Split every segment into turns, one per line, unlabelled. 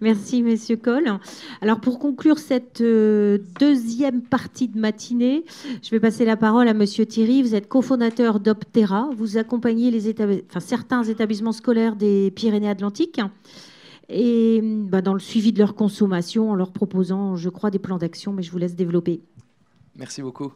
Merci, Monsieur Coll. Alors, pour conclure cette deuxième partie de matinée, je vais passer la parole à Monsieur Thierry. Vous êtes cofondateur d'Optera. Vous accompagnez certains établissements scolaires des Pyrénées-Atlantiques et dans le suivi de leur consommation en leur proposant, je crois, des plans d'action, mais je vous laisse développer.
Merci beaucoup.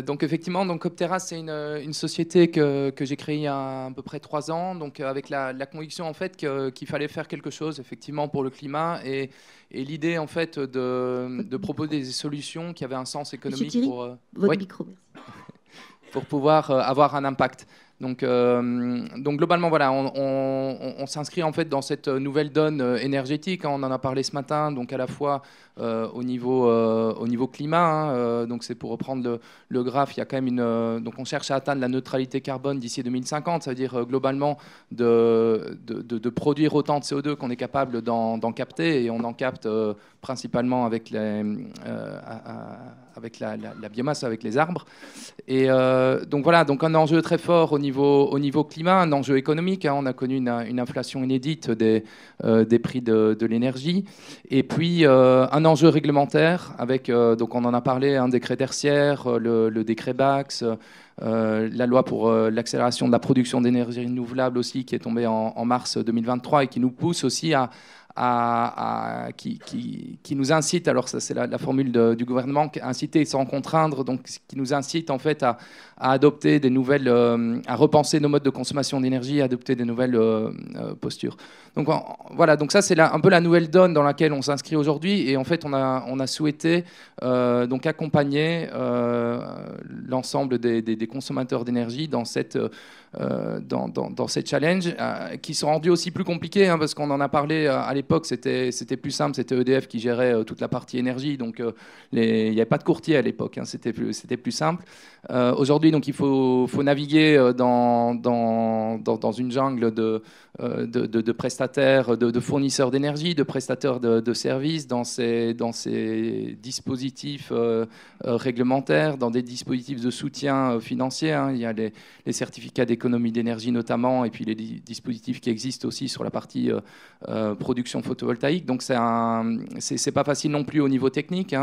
Donc effectivement, Optera, c'est une société que j'ai créée il y a à peu près 3 ans, donc avec la conviction en fait qu'il fallait faire quelque chose effectivement pour le climat et l'idée en fait de proposer des solutions qui avaient un sens économique.
Monsieur Thierry,
pour
votre micro.
pour pouvoir avoir un impact. Donc globalement, voilà, on s'inscrit en fait dans cette nouvelle donne énergétique. On en a parlé ce matin, donc à la fois au niveau climat. Donc c'est pour reprendre le graphe, il y a quand même donc on cherche à atteindre la neutralité carbone d'ici 2050, c'est-à-dire globalement de produire autant de CO2 qu'on est capable d'en capter, et on en capte principalement avec la biomasse, avec les arbres. Et donc voilà, donc un enjeu très fort au niveau climat, un enjeu économique. On a connu une inflation inédite des prix de l'énergie. Et puis un enjeu réglementaire avec, donc on en a parlé, un décret tertiaire, le décret Bax, la loi pour l'accélération de la production d'énergie renouvelable aussi, qui est tombée en mars 2023 et qui nous pousse aussi qui nous incite, alors ça c'est la formule du gouvernement, inciter sans contraindre, donc qui nous incite en fait à adopter des nouvelles, à repenser nos modes de consommation d'énergie, à adopter des nouvelles postures. Donc voilà, donc ça c'est un peu la nouvelle donne dans laquelle on s'inscrit aujourd'hui, et en fait on a souhaité donc accompagner l'ensemble des consommateurs d'énergie dans cette challenges qui sont rendus aussi plus compliqués, parce qu'on en a parlé à l'époque, c'était plus simple, c'était EDF qui gérait toute la partie énergie, donc il n'y avait pas de courtier à l'époque, c'était plus simple. Aujourd'hui, donc il faut naviguer dans une jungle de prestataires, de fournisseurs d'énergie, de prestataires de services, dans ces dispositifs réglementaires, dans des dispositifs de soutien financier. Il y a les certificats d'économie d'énergie notamment, et puis les dispositifs qui existent aussi sur la partie production photovoltaïque. Donc c'est pas facile non plus au niveau technique.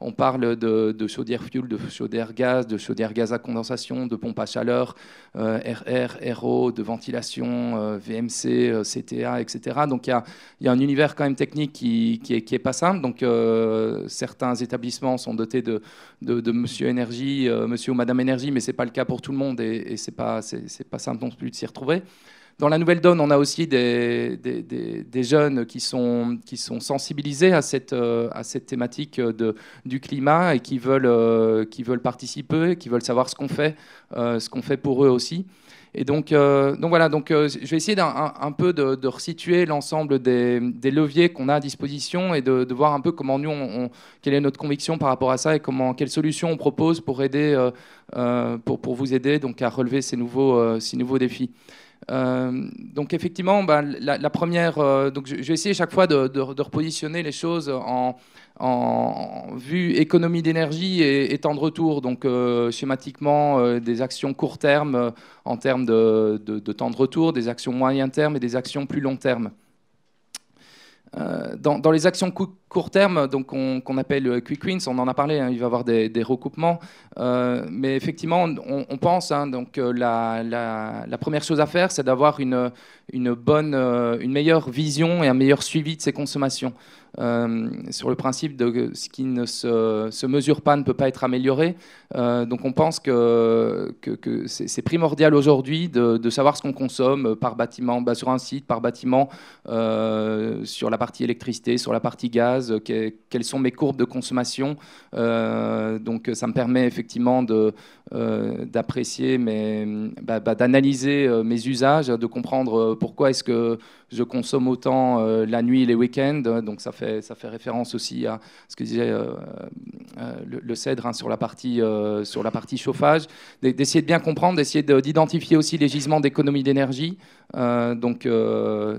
On parle de chaudière fuel, de chaudière gaz à condensation, de pompe à chaleur, RR, RO, de ventilation, VMC, CTA, etc. Donc il y a un univers quand même technique qui est pas simple. Donc certains établissements sont dotés de monsieur énergie, monsieur ou madame énergie, mais c'est pas le cas pour tout le monde, et c'est pas simple non plus de s'y retrouver. Dans la nouvelle donne, on a aussi des jeunes qui sont sensibilisés à cette thématique du climat, et qui veulent participer, qui veulent savoir ce qu'on fait pour eux aussi. Et donc voilà, je vais essayer un peu de resituer l'ensemble des leviers qu'on a à disposition, et de voir un peu comment nous, quelle est notre conviction par rapport à ça, et quelles solutions on propose pour aider, pour vous aider donc à relever ces nouveaux défis. Donc effectivement, la première, donc je vais essayer chaque fois de repositionner les choses en vue économie d'énergie et temps de retour. Donc schématiquement, des actions court terme en termes de temps de retour, des actions moyen terme et des actions plus long terme. Dans les actions court terme, donc qu'on appelle quick wins, on en a parlé, il va y avoir des recoupements, mais effectivement on pense, donc la première chose à faire, c'est d'avoir une meilleure vision et un meilleur suivi de ses consommations. Sur le principe de ce qui ne se mesure pas ne peut pas être amélioré. Donc on pense que c'est primordial aujourd'hui de savoir ce qu'on consomme par bâtiment, sur un site, par bâtiment, sur la partie électricité, sur la partie gaz, quelles sont mes courbes de consommation. Donc ça me permet effectivement d'apprécier, d'analyser mes usages, de comprendre pourquoi est-ce que je consomme autant la nuit et les week-ends. Donc ça fait référence aussi à ce que disait le Cèdre, hein, sur la partie chauffage, d'essayer de bien comprendre, d'essayer d'identifier aussi les gisements d'économie d'énergie. Donc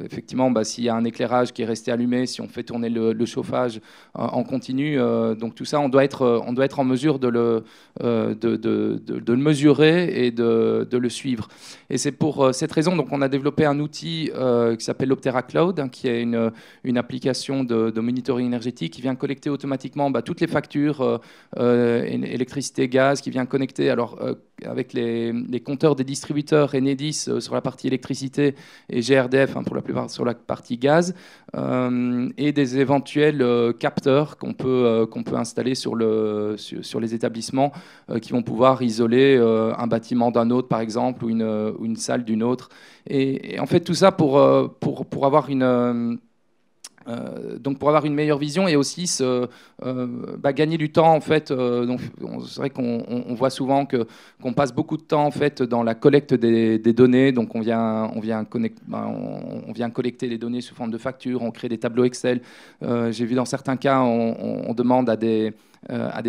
effectivement, s'il y a un éclairage qui est resté allumé, si on fait tourner le chauffage en continu, donc tout ça, on doit être en mesure de le mesurer et de le suivre. Et c'est pour cette raison donc on a développé un outil qui s'appelle l'Optera Cloud, hein, qui est une application de monitoring énergétique qui vient collecter automatiquement toutes les factures électricité, gaz, qui vient connecter avec les compteurs des distributeurs Enedis sur la partie électricité et GRDF, hein, pour la plupart sur la partie gaz, et des éventuels capteurs qu'on peut installer sur les établissements qui vont pouvoir isoler un bâtiment d'un autre, par exemple, ou une salle d'une autre. Et en fait, tout ça pour avoir donc pour avoir une meilleure vision et aussi gagner du temps, en fait. Donc c'est vrai qu'on voit souvent qu'on passe beaucoup de temps, en fait, dans la collecte des données. Donc on vient collecter les données sous forme de factures, on crée des tableaux Excel. J'ai vu dans certains cas, on demande à des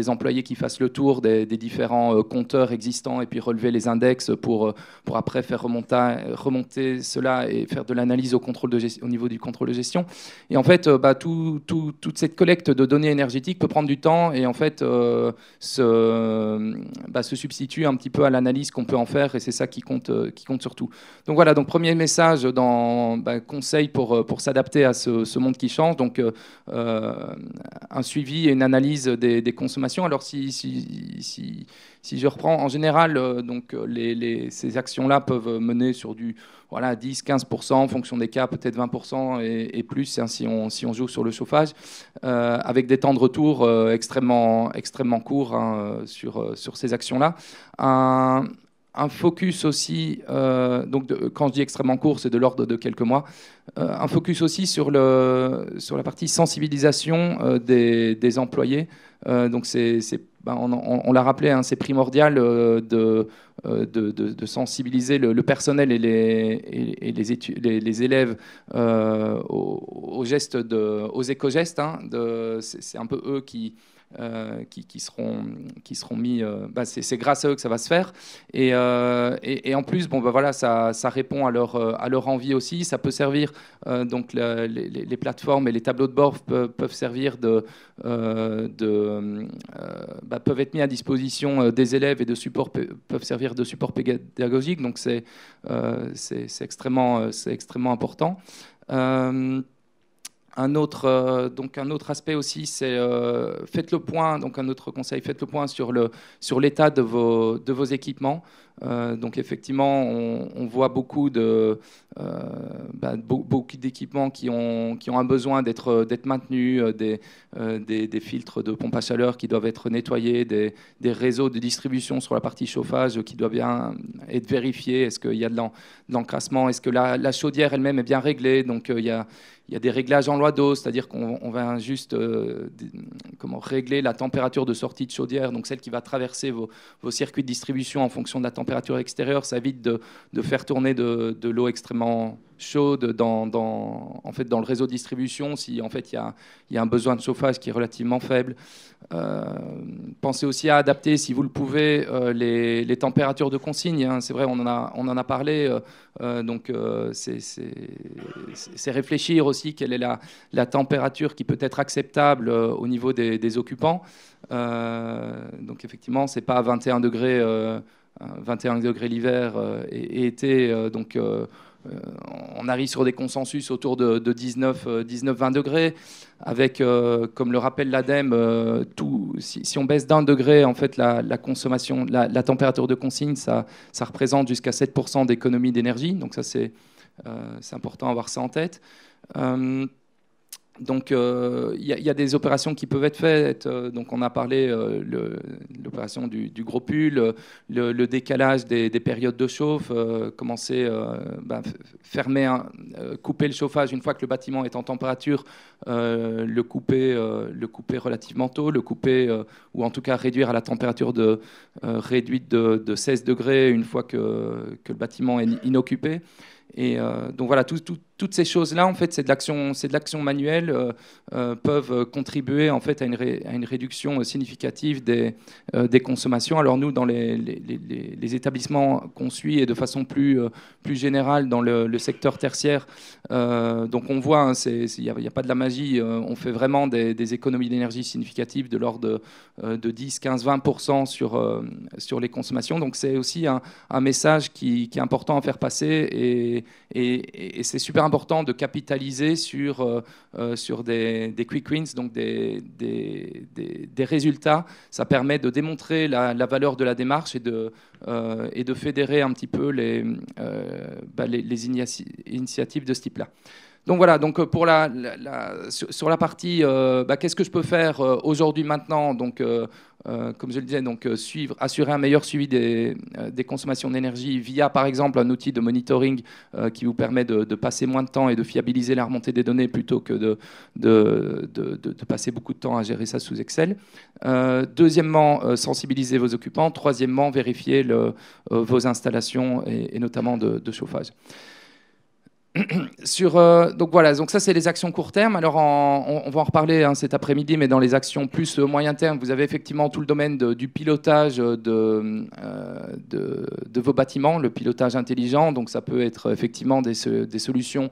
employés qui fassent le tour des différents compteurs existants et puis relever les index pour après faire remonter cela et faire de l'analyse au niveau du contrôle de gestion. Et en fait, toute cette collecte de données énergétiques peut prendre du temps et en fait se substitue un petit peu à l'analyse qu'on peut en faire, et c'est ça qui compte surtout. Donc voilà, donc premier message conseil pour s'adapter à ce monde qui change. Donc un suivi et une analyse des consommations. Alors si je reprends, en général, ces actions-là peuvent mener sur du 10-15%, en fonction des cas, peut-être 20% et plus, hein, si on joue sur le chauffage, avec des temps de retour extrêmement courts, hein, sur ces actions-là. Un focus aussi, quand je dis extrêmement court, c'est de l'ordre de quelques mois, un focus aussi sur la partie sensibilisation des employés. Donc on l'a rappelé, hein, c'est primordial de sensibiliser le personnel et les élèves aux gestes, aux éco-gestes. Hein, c'est un peu eux qui seront mis. C'est grâce à eux que ça va se faire. Et en plus, ça répond à leur envie aussi. Ça peut servir, donc les plateformes et les tableaux de bord peuvent servir peuvent être mis à disposition des élèves et peuvent servir de support pédagogique. Donc c'est extrêmement important. Un autre aspect aussi, c'est faites le point. Donc un autre conseil, faites le point sur l'état de vos équipements. Donc effectivement, on voit beaucoup d'équipements qui ont un besoin d'être maintenus, des filtres de pompe à chaleur qui doivent être nettoyés, des réseaux de distribution sur la partie chauffage qui doivent bien être vérifiés. Est-ce qu'il y a de l'encrassement? Est-ce que la chaudière elle-même est bien réglée? Donc il y a des réglages en loi d'eau, c'est-à-dire qu'on va juste régler la température de sortie de chaudière, donc celle qui va traverser vos circuits de distribution en fonction de la température extérieure. Ça évite de faire tourner de l'eau extrêmement chaude dans le réseau de distribution si en fait il y a un besoin de chauffage qui est relativement faible. Pensez aussi à adapter, si vous le pouvez, les températures de consigne. Hein. C'est vrai, on en a parlé. C'est réfléchir aussi quelle est la température qui peut être acceptable au niveau des occupants. Donc effectivement, c'est pas 21 degrés l'hiver et été. On arrive sur des consensus autour de 19-20 degrés, avec, comme le rappelle l'ADEME, si on baisse d'1 degré, en fait, la consommation, la température de consigne, ça représente jusqu'à 7% d'économie d'énergie. Donc ça, c'est important à avoir ça en tête. Donc, y a des opérations qui peuvent être faites. Donc, on a parlé l'opération du gros pull, le décalage des périodes de chauffe, commencer fermer, couper le chauffage une fois que le bâtiment est en température, le couper relativement tôt, le couper ou en tout cas réduire à la température réduite de 16 degrés une fois que le bâtiment est inoccupé. Et donc voilà, toutes ces choses-là, en fait, c'est de l'action manuelle, peuvent contribuer en fait à une réduction significative des consommations. Alors nous, dans les établissements qu'on suit et de façon plus générale dans le secteur tertiaire, donc on voit, hein, il n'y a pas de la magie, on fait vraiment des économies d'énergie significatives de l'ordre de 10, 15, 20% sur les consommations. Donc c'est aussi un message qui est important à faire passer et c'est super important de capitaliser sur des quick wins, donc des résultats. Ça permet de démontrer la valeur de la démarche et de fédérer un petit peu les initiatives de ce type-là. Donc voilà, donc pour sur la partie, qu'est-ce que je peux faire aujourd'hui, maintenant, donc, comme je le disais, donc, assurer un meilleur suivi des consommations d'énergie via, par exemple, un outil de monitoring qui vous permet de passer moins de temps et de fiabiliser la remontée des données plutôt que de passer beaucoup de temps à gérer ça sous Excel. Deuxièmement, sensibiliser vos occupants. Troisièmement, vérifier vos installations et notamment de chauffage. Donc voilà, donc ça c'est les actions court terme. Alors on va en reparler cet après-midi, mais dans les actions plus moyen terme, vous avez effectivement tout le domaine du pilotage de vos bâtiments, le pilotage intelligent. Donc ça peut être effectivement des solutions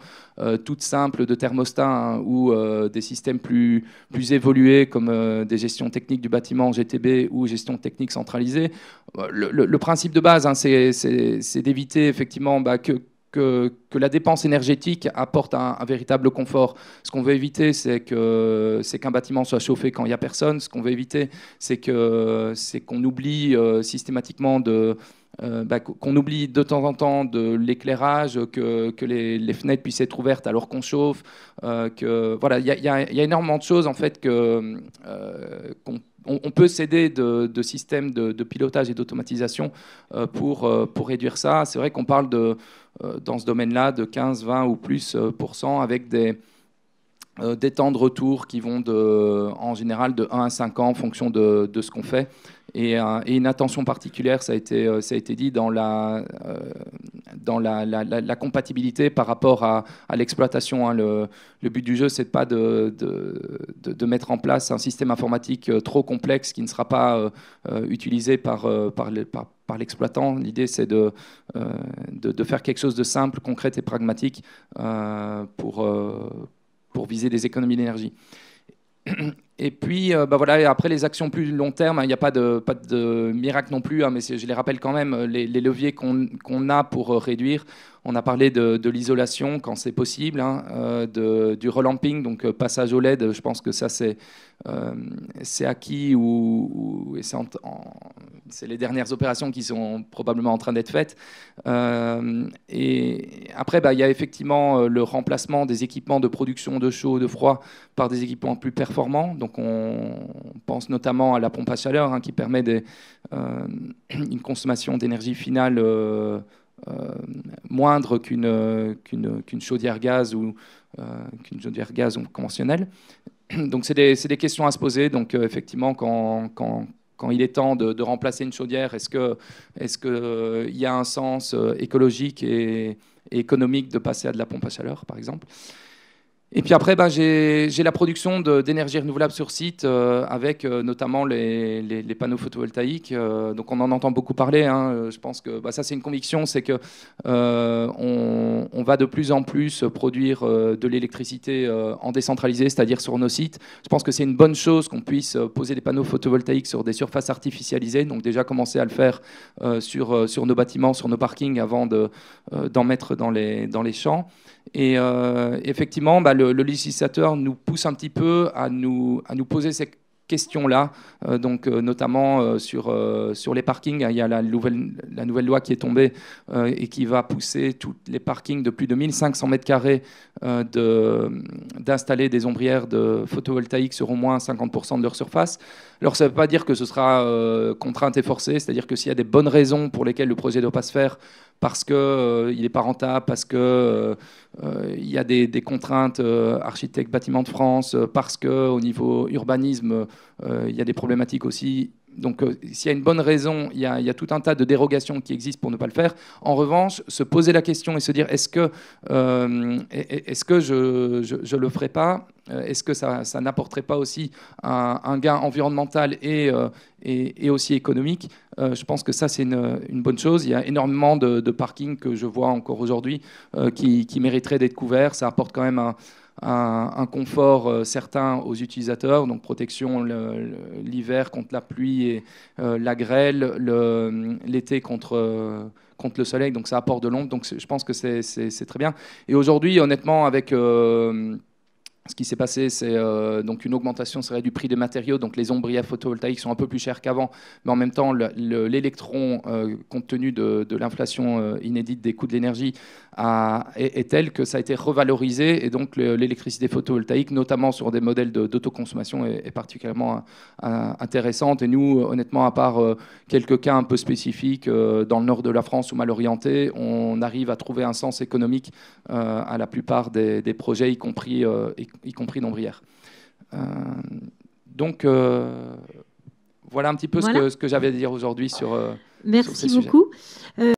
toutes simples de thermostat, hein, ou des systèmes plus évolués comme des gestions techniques du bâtiment GTB ou gestion technique centralisée. Le principe de base, hein, c'est d'éviter effectivement que la dépense énergétique apporte un véritable confort. Ce qu'on veut éviter, c'est qu'un bâtiment soit chauffé quand il n'y a personne. Ce qu'on veut éviter, c'est qu'on oublie systématiquement qu'on oublie de temps en temps de l'éclairage, que les fenêtres puissent être ouvertes alors qu'on chauffe. Voilà, il y a énormément de choses en fait on peut s'aider de systèmes de pilotage et d'automatisation pour réduire ça. C'est vrai qu'on parle dans ce domaine-là de 15, 20 ou plus % avec des temps de retour qui vont en général de 1 à 5 ans en fonction de ce qu'on fait. Et une attention particulière, ça a été dit, dans la compatibilité par rapport à l'exploitation, hein. Le but du jeu, c'est pas de mettre en place un système informatique trop complexe qui ne sera pas utilisé par l'exploitant. L'idée, c'est de faire quelque chose de simple, concret et pragmatique pour viser des économies d'énergie. Et puis, voilà, après les actions plus long terme, il n'y a pas de miracle non plus, hein, mais je les rappelle quand même, les leviers qu'on a pour réduire. On a parlé de l'isolation quand c'est possible, hein, du relamping, donc passage au LED. Je pense que ça, c'est acquis et c'est les dernières opérations qui sont probablement en train d'être faites. Et après, il y a effectivement le remplacement des équipements de production de chaud, de froid par des équipements plus performants. Donc on pense notamment à la pompe à chaleur, hein, qui permet une consommation d'énergie finale moindre qu'une chaudière gaz ou conventionnelle. Donc c'est des questions à se poser. Donc effectivement, quand il est temps de remplacer une chaudière, est-ce qu'il y a un sens écologique et économique de passer à de la pompe à chaleur, par exemple? Et puis après, j'ai la production d'énergie renouvelable sur site avec notamment les panneaux photovoltaïques. Donc on en entend beaucoup parler, hein. Je pense que ça, c'est une conviction, c'est que on va de plus en plus produire de l'électricité en décentralisé, c'est-à-dire sur nos sites. Je pense que c'est une bonne chose qu'on puisse poser des panneaux photovoltaïques sur des surfaces artificialisées. Donc déjà commencer à le faire sur nos bâtiments, sur nos parkings, avant d'en mettre dans les champs. Et effectivement, le législateur nous pousse un petit peu à nous poser ces question-là, notamment sur les parkings. Il y a la nouvelle loi qui est tombée et qui va pousser tous les parkings de plus de 1500 mètres carrés d'installer des ombrières de photovoltaïques sur au moins 50% de leur surface. Alors ça ne veut pas dire que ce sera contrainte et forcée, c'est-à-dire que s'il y a des bonnes raisons pour lesquelles le projet ne doit pas se faire, parce qu'il n'est pas rentable, parce qu'il y a des contraintes architectes bâtiments de France, parce qu'au niveau urbanisme, il y a des problématiques aussi. Donc s'il y a une bonne raison, il y a tout un tas de dérogations qui existent pour ne pas le faire. En revanche, se poser la question et se dire est-ce que je le ferai pas? Est-ce que ça n'apporterait pas aussi un gain environnemental et aussi économique? Je pense que ça, c'est une bonne chose. Il y a énormément de parkings que je vois encore aujourd'hui qui mériteraient d'être couverts. Ça apporte quand même un confort certain aux utilisateurs, donc protection l'hiver contre la pluie et la grêle, l'été contre le soleil, donc ça apporte de l'ombre. Donc je pense que c'est très bien. Et aujourd'hui, honnêtement, avec ce qui s'est passé, c'est donc une augmentation serait du prix des matériaux. Donc les ombrières photovoltaïques sont un peu plus chères qu'avant, mais en même temps, l'électron, compte tenu de l'inflation inédite des coûts de l'énergie, est tel que ça a été revalorisé. Et donc l'électricité photovoltaïque, notamment sur des modèles d'autoconsommation, est particulièrement intéressante. Et nous, honnêtement, à part quelques cas un peu spécifiques dans le nord de la France ou mal orientés, on arrive à trouver un sens économique à la plupart des projets, y compris d'ombrières. Donc voilà un petit peu ce que j'avais à dire aujourd'hui sur
Merci
ces
beaucoup.
sujets.